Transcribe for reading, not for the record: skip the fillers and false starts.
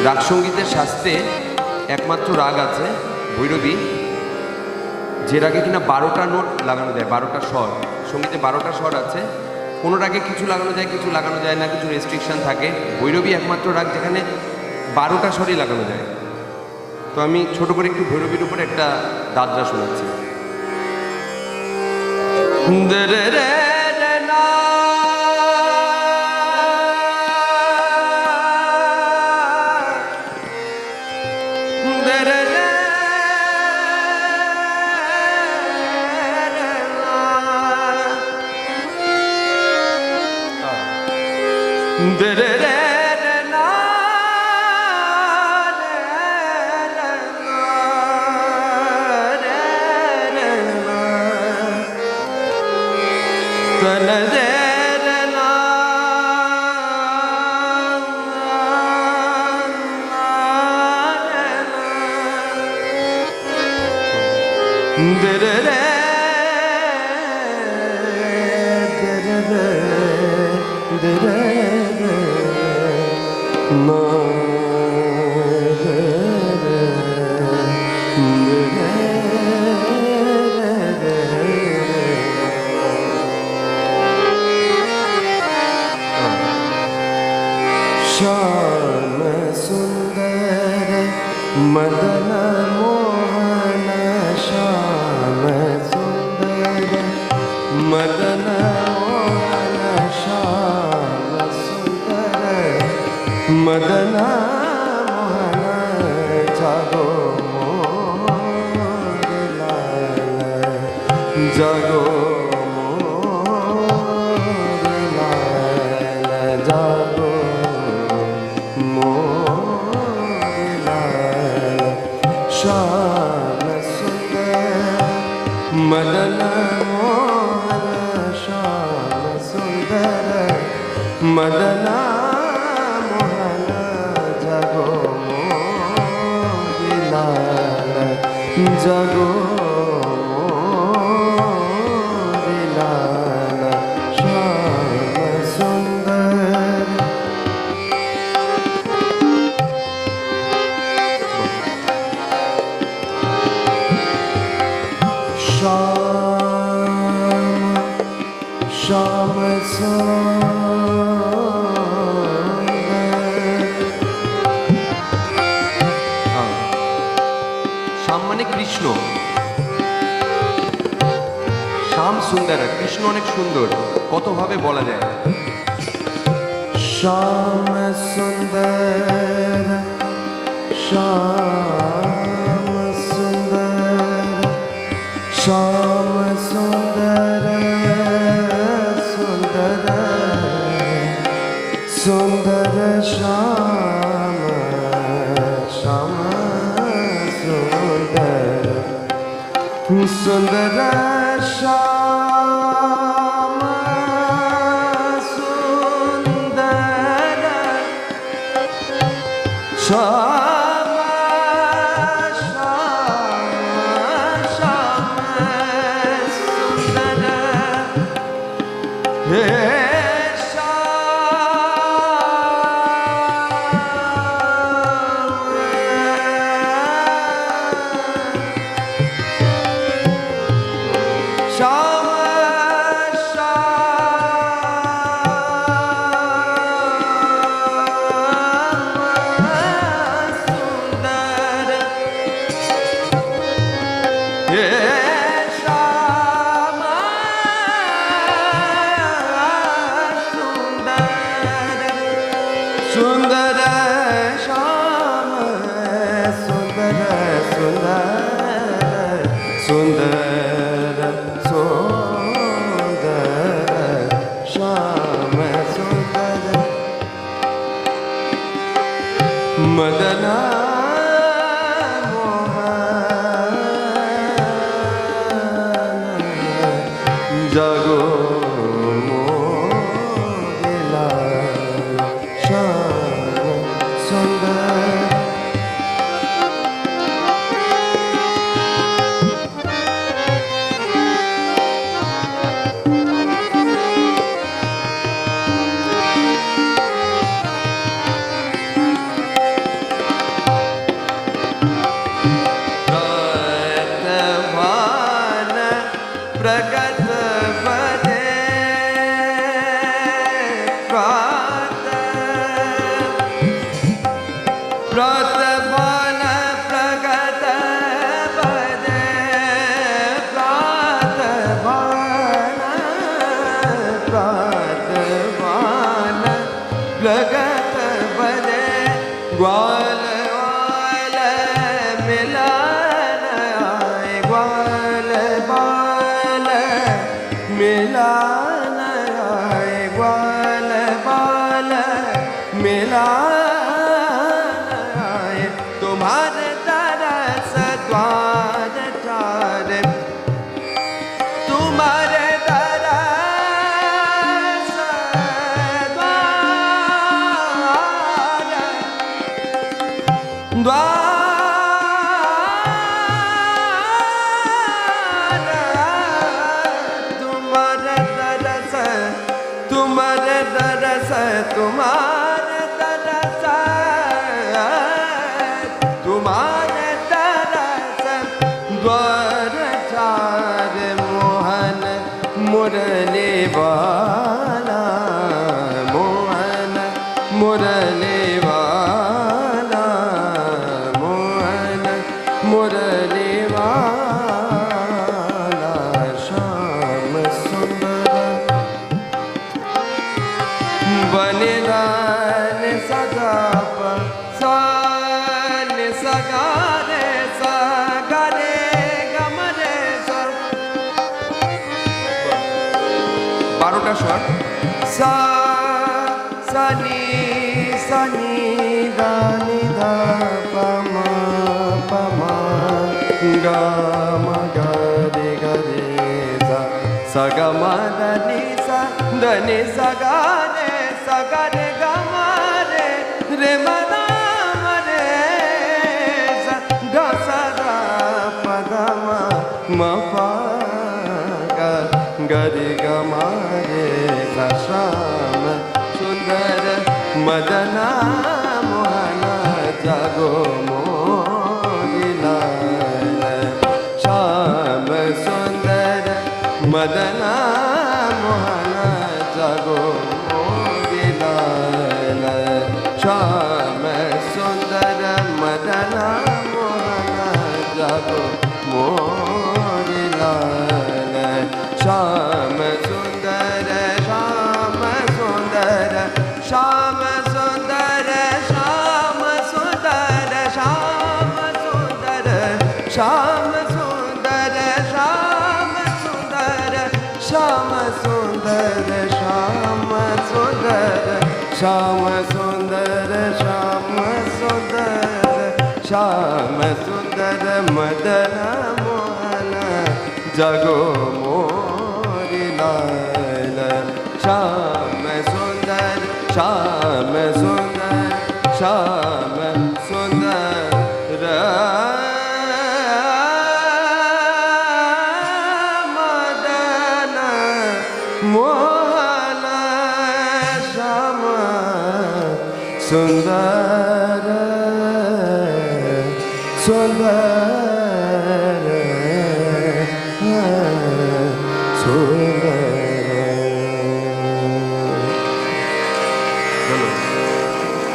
রাগ সঙ্গীতের শাস্ত্রে একমাত্র রাগ আছে ভৈরবী, যে রাগে কিনা 12টা নোট লাগানো যায়, 12টা স্বর। সঙ্গীতে 12টা স্বর আছে, কোনো রাগে কিছু লাগানো যায়, কিছু লাগানো যায় না, কিছু রেস্ট্রিকশন থাকে। ভৈরবী একমাত্র রাগ যেখানে 12টা স্বরই লাগানো যায়। তো আমি ছোট করে একটু ভৈরবীর উপরে একটা দাদরা শোনাচ্ছি। श्याम सुंदर मदन मोहन, श्याम सुंदर मदन मोहन, श्याम सुंदर मदन मोहन, जागो मोर लाल, जागो मोर लाल, जागो श्याम सुंदर मदन मोहन, श्याम सुंदर मदन मोहन, जागो मोर लाल, जागो मोर लाल, श्याम सुंदर। श्याम শ্যাম মানে কৃষ্ণ, শ্যাম সুন্দর, কৃষ্ণ অনেক সুন্দর, কতভাবে বলা যায়। श्याम सुंदर, श्याम सुंदर, श्याम सुंदर, सुंदर सुंदर श्याम, श्याम सुंदर, सुंदर श्याम सुंदर, श्याम श्याम सुंदर, हे सुंदर श्याम सुंदर, सुंदर सुंदर सुंदर श्याम सुंदर मदन मोहन, जागो प्रातभान प्रगत बदे प्रातभान प्रगत बदे ग्वाल वाल मिलन आए ग्वाल बाल मिलन आए ग्वाल बाल मिलन आए तुम्हारे तरस द्वार चार तुम्हारे तरस द्वार तुम्हारे तरस तुम्हारे तरस तुम्हारे तरस तुम्हारे तरस द्वार चार मोहन मुरली वाला मोहन मुरली वाला मोहन मुरली वाला श्याम सुंदर बनिदान सगा सन सगारे सगारे गमरे सर 12টা স্বর सा सनी सनी दानी धा पमा पमा गा मा गा रे सा सा गा मा धनी सा गा रे गा मा रे मा दा मा रे सा गा सा दा पा दा मा पा गा गा रे गा मा रे सा श्याम सुंदर मदना मोहना जागो मोदिलाल श्याम सुंदर मदना मोहना जागो मोदिलाल श्याम सुंदर मदना मोहना जागो मोदिलाल श्याम सुंदर श्याम सुंदर श्याम सुंदर श्याम सुंदर श्याम सुंदर श्याम सुंदर श्याम सुंदर श्याम सुंदर श्याम सुंदर श्याम सुंदर श्याम सुंदर श्याम सुंदर मदन मोहन जगो मोरी लाल श्याम सुंदर श्याम सुंदर श्याम सुंदर मदन मोहन श्याम सुंदर सुंदर